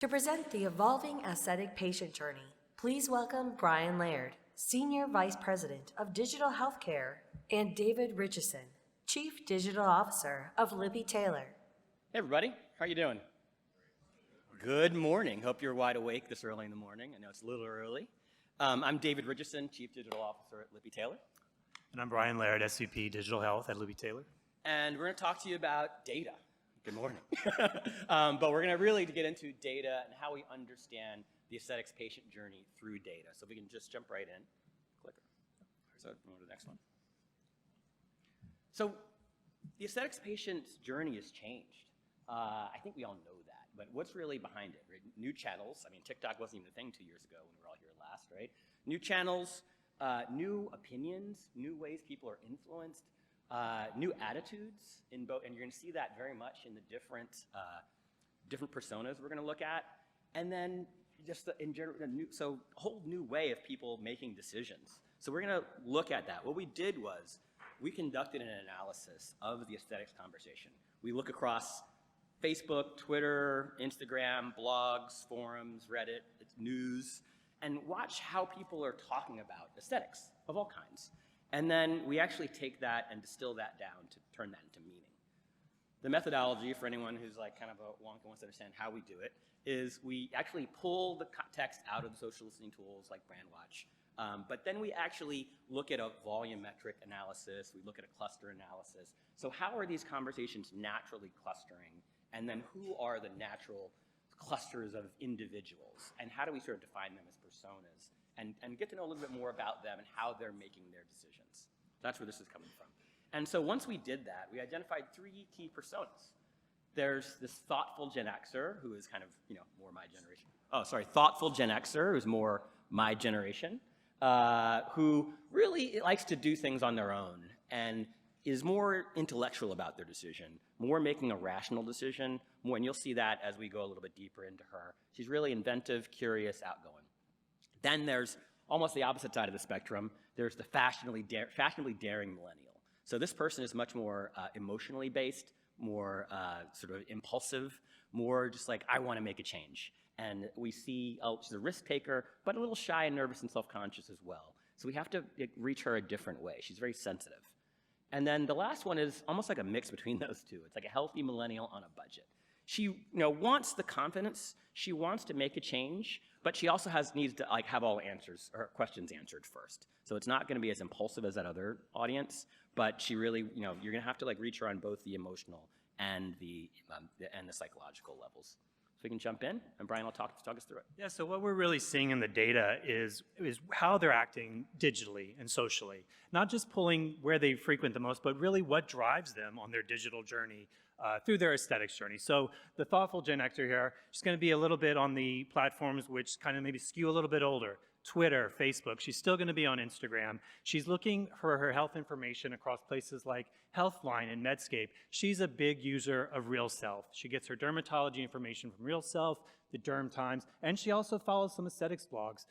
To present the evolving aesthetic patient journey, please welcome Brian Laird, Senior Vice President of Digital Healthcare, and David Richeson, Chief Digital Officer of Lippe Taylor. Hey everybody, how are you doing? Good morning. Hope you're wide awake this early in the morning. I know it's a little early. I'm David Richeson, Chief Digital Officer at Lippe Taylor. And I'm Brian Laird, SVP Digital Health at Lippe Taylor. And we're going to talk to you about data. Good morning. But we're going to really get into data and how we understand the aesthetics patient journey through data. So if we can just jump right in. Clicker. So go to the next one. So the aesthetics patient's journey has changed. I think we all know that. But what's really behind it, right? New channels. I mean, TikTok wasn't even a thing 2 years ago when we were all here last, right? New channels, new opinions, new ways people are influenced. New attitudes in both, and you're going to see that very much in the different personas we're going to look at, and then just in general, a whole new way of people making decisions. So we're going to look at that. What we did was we conducted an analysis of the aesthetics conversation. We look across Facebook, Twitter, Instagram, blogs, forums, Reddit, news, and watch how people are talking about aesthetics of all kinds. And then we actually take that and distill that down to turn that into meaning. The methodology, for anyone who's like kind of a wonk and wants to understand how we do it, is we actually pull the text out of the social listening tools like BrandWatch. But then we actually look at a volumetric analysis. We look at a cluster analysis. So how are these conversations naturally clustering? And then who are the natural clusters of individuals? And how do we sort of define them as personas? And get to know a little bit more about them and how they're making their decisions. That's where this is coming from. And so once we did that, we identified 3 key personas. There's this thoughtful Gen Xer, who is kind of, more my generation. Oh, sorry, thoughtful Gen Xer, who's more my generation, who really likes to do things on their own and is more intellectual about their decision, more making a rational decision, more, and you'll see that as we go a little bit deeper into her. She's really inventive, curious, outgoing. Then there's almost the opposite side of the spectrum. There's the fashionably daring millennial. So this person is much more emotionally based, more sort of impulsive, more just like, I want to make a change. And we see, she's a risk taker, but a little shy and nervous and self-conscious as well. So we have to reach her a different way. She's very sensitive. And then the last one is almost like a mix between those two. It's like a healthy millennial on a budget. She wants the confidence, she wants to make a change, but she also needs to have all answers or questions answered first. So it's not going to be as impulsive as that other audience, but she really, you're going to have to reach her on both the emotional and the psychological levels. So we can jump in, and Brian will talk us through it. Yeah, so what we're really seeing in the data is how they're acting digitally and socially. Not just pulling where they frequent the most, but really what drives them on their digital journey through their aesthetics journey. So the thoughtful Gen Xer here, she's going to be a little bit on the platforms which kind of maybe skew a little bit older. Twitter, Facebook. She's still going to be on Instagram. She's looking for her health information across places like Healthline and Medscape. She's a big user of Real Self. She gets her dermatology information from Real Self, the Derm Times, and she also follows some aesthetics blogs,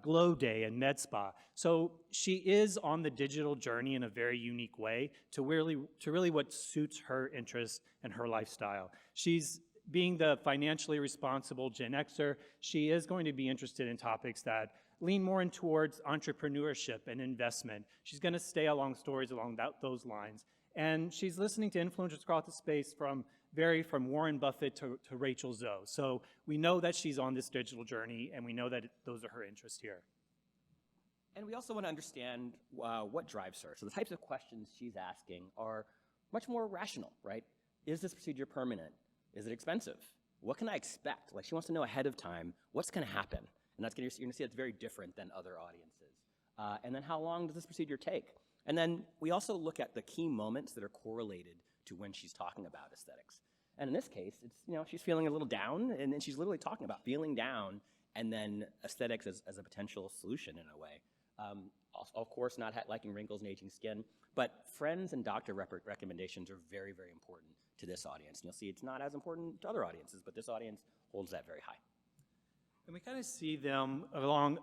Glow Day and Med Spa. So she is on the digital journey in a very unique way to really what suits her interests and her lifestyle. She's being the financially responsible Gen Xer, she is going to be interested in topics that lean more in towards entrepreneurship and investment. She's going to stay along stories along those lines. And she's listening to influencers across the space from Warren Buffett to Rachel Zoe. So we know that she's on this digital journey, and we know that those are her interests here. And we also want to understand what drives her. So the types of questions she's asking are much more rational, right? Is this procedure permanent? Is it expensive? What can I expect? She wants to know ahead of time what's going to happen. And you're going to see it's very different than other audiences. And then how long does this procedure take? And then we also look at the key moments that are correlated to when she's talking about aesthetics. And in this case, it's, she's feeling a little down, and then she's literally talking about feeling down and then aesthetics as a potential solution in a way. Of course, not liking wrinkles and aging skin, but friends and doctor recommendations are very, very important to this audience. And you'll see it's not as important to other audiences, but this audience holds that very high. And we kind of see them along,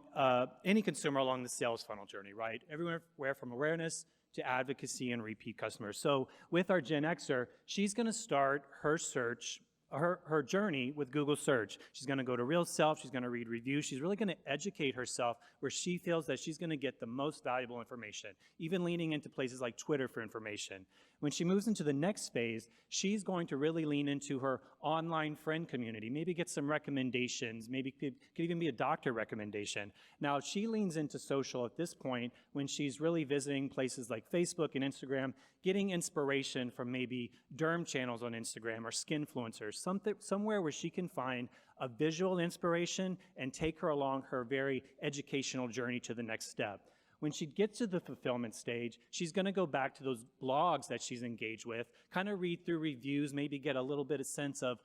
any consumer along the sales funnel journey, right? Everywhere from awareness to advocacy and repeat customers. So with our Gen Xer, she's going to start her search her journey with Google search. She's going to go to Real Self. She's going to read reviews. She's really going to educate herself where she feels that she's going to get the most valuable information, even leaning into places like Twitter for information. When she moves into the next phase, she's going to really lean into her online friend community, maybe get some recommendations, maybe could even be a doctor recommendation. Now, she leans into social at this point when she's really visiting places like Facebook and Instagram, getting inspiration from maybe derm channels on Instagram or skinfluencers, somewhere where she can find a visual inspiration and take her along her very educational journey to the next step. When she gets to the fulfillment stage, she's going to go back to those blogs that she's engaged with, kind of read through reviews, maybe get a little bit of sense of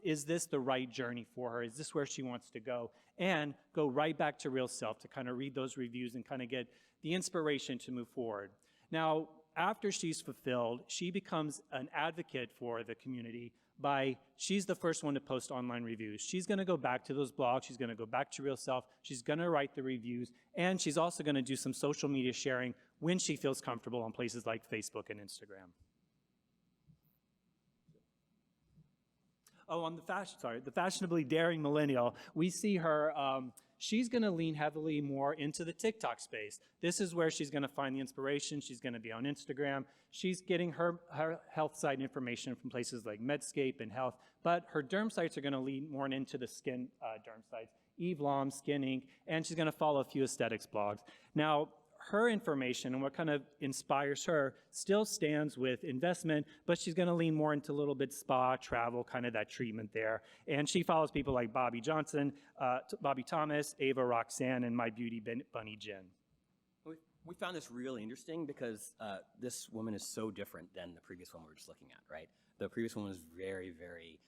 is this the right journey for her? Is this where she wants to go? And go right back to Real Self to kind of read those reviews and kind of get the inspiration to move forward. Now, after she's fulfilled, she becomes an advocate for the community she's the first one to post online reviews. She's going to go back to those blogs. She's going to go back to Real Self. She's going to write the reviews. And she's also going to do some social media sharing when she feels comfortable on places like Facebook and Instagram. Oh, on the fashionably daring millennial, we see her, she's going to lean heavily more into the TikTok space. This is where she's going to find the inspiration. She's going to be on Instagram. She's getting her health site information from places like Medscape and Health, but her derm sites are going to lean more into the skin derm sites, Eve Lom, Skin Inc., and she's going to follow a few aesthetics blogs. Now, her information and what kind of inspires her still stands with investment, but she's going to lean more into a little bit spa, travel, kind of that treatment there. And she follows people like Bobby Johnson, Bobby Thomas, Ava Roxanne, and My Beauty Bunny Jen. We found this really interesting because this woman is so different than the previous one we were just looking at, right? The previous one was very, very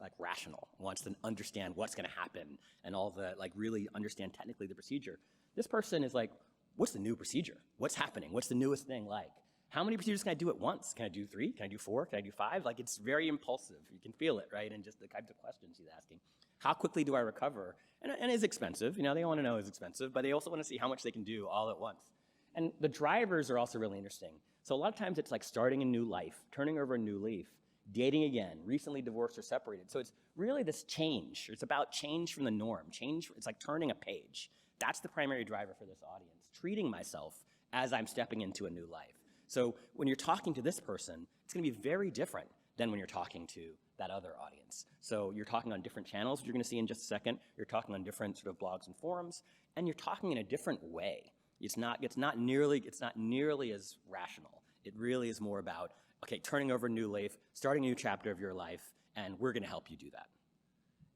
like rational, wants to understand what's going to happen and all the, like really understand technically the procedure. This person is like, what's the new procedure? What's happening? What's the newest thing like? How many procedures can I do at once? Can I do 3? Can I do 4? Can I do 5? Like, it's very impulsive. You can feel it, right? And just the types of questions he's asking. How quickly do I recover? And it's expensive. You know, they want to know it's expensive, but they also want to see how much they can do all at once. And the drivers are also really interesting. So a lot of times it's like starting a new life, turning over a new leaf, dating again, recently divorced or separated. So it's really this change. It's about change from the norm. Change, it's like turning a page. That's the primary driver for this audience, treating myself as I'm stepping into a new life. So when you're talking to this person, it's going to be very different than when you're talking to that other audience. So you're talking on different channels, which you're going to see in just a second. You're talking on different sort of blogs and forums, and you're talking in a different way. It's not nearly as rational. It really is more about, okay, turning over a new leaf, starting a new chapter of your life, and we're going to help you do that.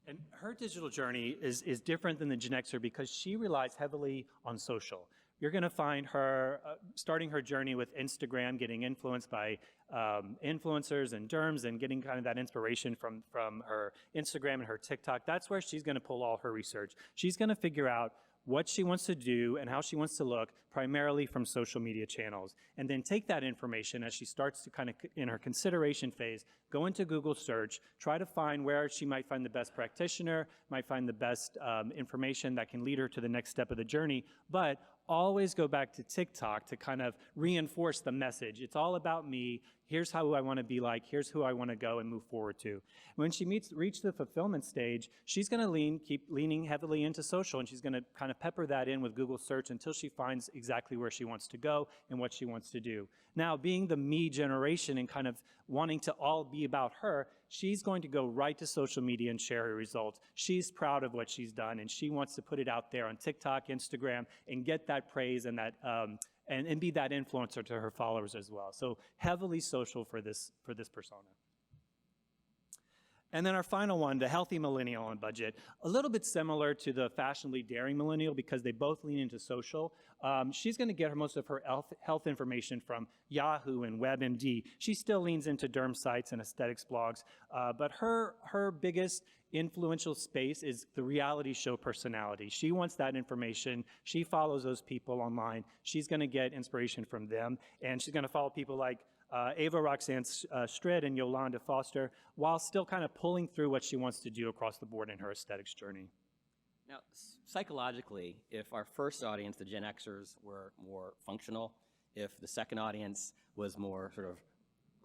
And her digital journey is different than the Gen Xer because she relies heavily on social. You're going to find her starting her journey with Instagram, getting influenced by influencers and derms and getting kind of that inspiration from her Instagram and her TikTok. That's where she's going to pull all her research. She's going to figure out what she wants to do and how she wants to look primarily from social media channels, and then take that information as she starts to kind of, in her consideration phase, go into Google search, try to find where she might find the best practitioner, might find the best information that can lead her to the next step of the journey, but always go back to TikTok to kind of reinforce the message. It's all about me. Here's how I want to be like. Here's who I want to go and move forward to. When she reach the fulfillment stage, she's going to keep leaning heavily into social, and she's going to kind of pepper that in with Google search until she finds exactly where she wants to go and what she wants to do. Now, being the me generation and kind of wanting to all be about her, she's going to go right to social media and share her results. She's proud of what she's done, and she wants to put it out there on TikTok, Instagram, and get that praise and that and be that influencer to her followers as well. So heavily social for this persona. And then our final one, the healthy millennial on budget, a little bit similar to the fashionably daring millennial because they both lean into social. She's going to get most of her health information from Yahoo and WebMD. She still leans into derm sites and aesthetics blogs, but her biggest influential space is the reality show personality. She wants that information. She follows those people online. She's going to get inspiration from them, and she's going to follow people like Ava Roxanne Strid and Yolanda Foster, while still kind of pulling through what she wants to do across the board in her aesthetics journey. Now, psychologically, if our first audience, the Gen Xers, were more functional, if the second audience was more sort of,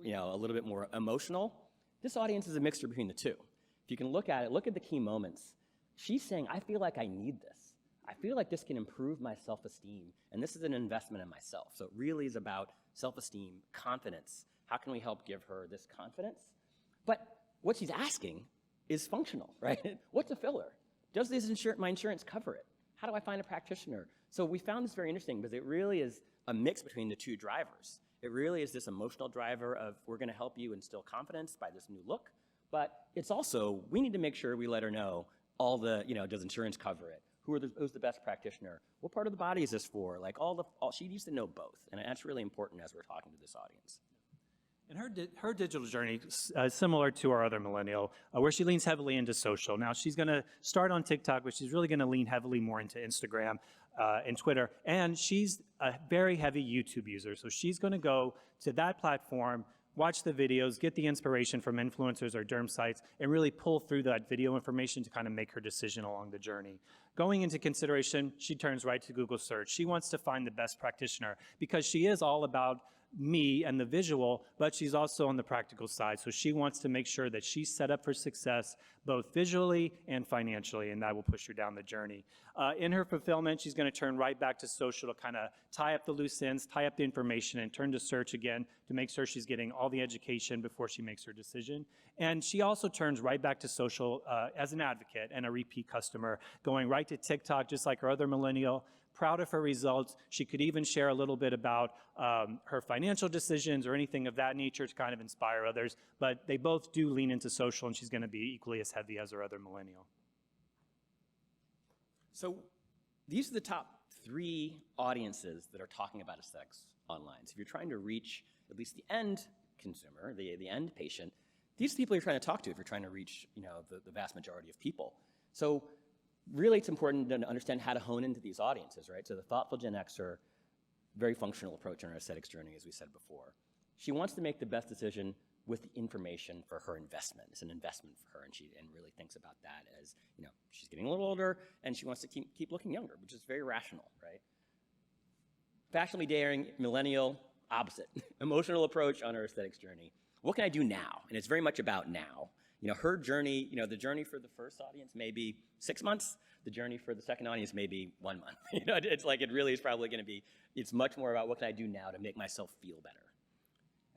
a little bit more emotional, This audience is a mixture between the two. If you can look at it, look at the key moments. She's saying, I feel like I need this. I feel like this can improve my self-esteem, and this is an investment in myself. So it really is about self-esteem, confidence. How can we help give her this confidence? But what she's asking is functional, right? What's a filler? Does my insurance cover it? How do I find a practitioner? So we found this very interesting because it really is a mix between the two drivers. It really is this emotional driver of we're going to help you instill confidence by this new look, but it's also we need to make sure we let her know all the, does insurance cover it? Who's the best practitioner? What part of the body is this for? Like she needs to know both, and that's really important as we're talking to this audience. And her digital journey is similar to our other millennial, where she leans heavily into social. Now, she's going to start on TikTok, but she's really going to lean heavily more into Instagram and Twitter. And she's a very heavy YouTube user. So she's going to go to that platform, watch the videos, get the inspiration from influencers or derm sites, and really pull through that video information to kind of make her decision along the journey. Going into consideration, she turns right to Google search. She wants to find the best practitioner because she is all about me and the visual, but she's also on the practical side. So she wants to make sure that she's set up for success both visually and financially, and that will push her down the journey. In her fulfillment, she's going to turn right back to social to kind of tie up the loose ends, tie up the information, and turn to search again to make sure she's getting all the education before she makes her decision. And she also turns right back to social as an advocate and a repeat customer, going right to TikTok, just like her other millennial. Proud of her results. She could even share a little bit about her financial decisions or anything of that nature to kind of inspire others, but they both do lean into social, and she's going to be equally as heavy as her other millennial. So these are the top 3 audiences that are talking about aesthetics online. So if you're trying to reach at least the end consumer, the end patient, these people you're trying to talk to if you're trying to reach the vast majority of people. So really, it's important to understand how to hone into these audiences, right? So the thoughtful Gen Xer, very functional approach on her aesthetics journey, as we said before. She wants to make the best decision with the information for her investment. It's an investment for her, and she really thinks about that as, she's getting a little older, and she wants to keep looking younger, which is very rational, right? Fashionably daring, millennial, opposite. Emotional approach on her aesthetics journey. What can I do now? And it's very much about now. Her journey, the journey for the first audience may be 6 months. The journey for the second audience may be 1 month. It's like it really is probably going to be, it's much more about what can I do now to make myself feel better.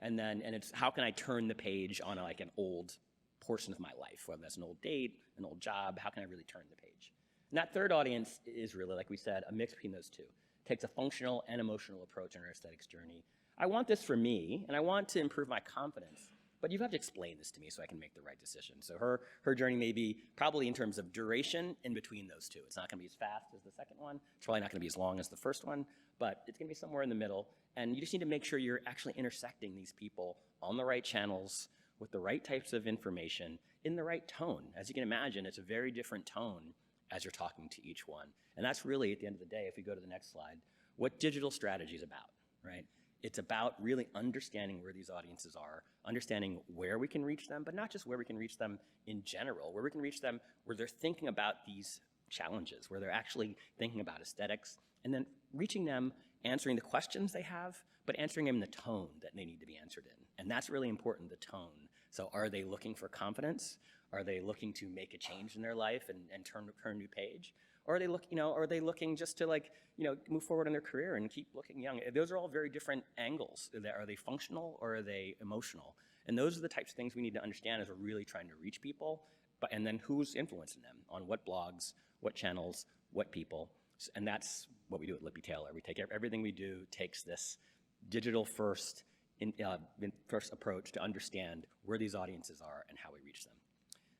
And it's how can I turn the page on like an old portion of my life, whether that's an old date, an old job, how can I really turn the page? And that third audience is really, like we said, a mix between those two. Takes a functional and emotional approach on our aesthetics journey. I want this for me, and I want to improve my confidence. But you have to explain this to me so I can make the right decision. So her journey may be probably in terms of duration in between those two. It's not going to be as fast as the second one. It's probably not going to be as long as the first one, but it's going to be somewhere in the middle. And you just need to make sure you're actually intersecting these people on the right channels with the right types of information in the right tone. As you can imagine, it's a very different tone as you're talking to each one. And that's really, at the end of the day, if we go to the next slide, what digital strategy is about, right? It's about really understanding where these audiences are, understanding where we can reach them, but not just where we can reach them in general, where we can reach them where they're thinking about these challenges, where they're actually thinking about aesthetics, and then reaching them, answering the questions they have, but answering them in the tone that they need to be answered in. And that's really important, the tone. So are they looking for confidence? Are they looking to make a change in their life and turn a new page? Or are they looking just to move forward in their career and keep looking young? Those are all very different angles. Are they functional or are they emotional? And those are the types of things we need to understand as we're really trying to reach people. And then who's influencing them on what blogs, what channels, what people. And that's what we do at Lippe Taylor. We take everything we do takes this digital first approach to understand where these audiences are and how we reach them.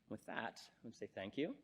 With that, I'm going to say thank you.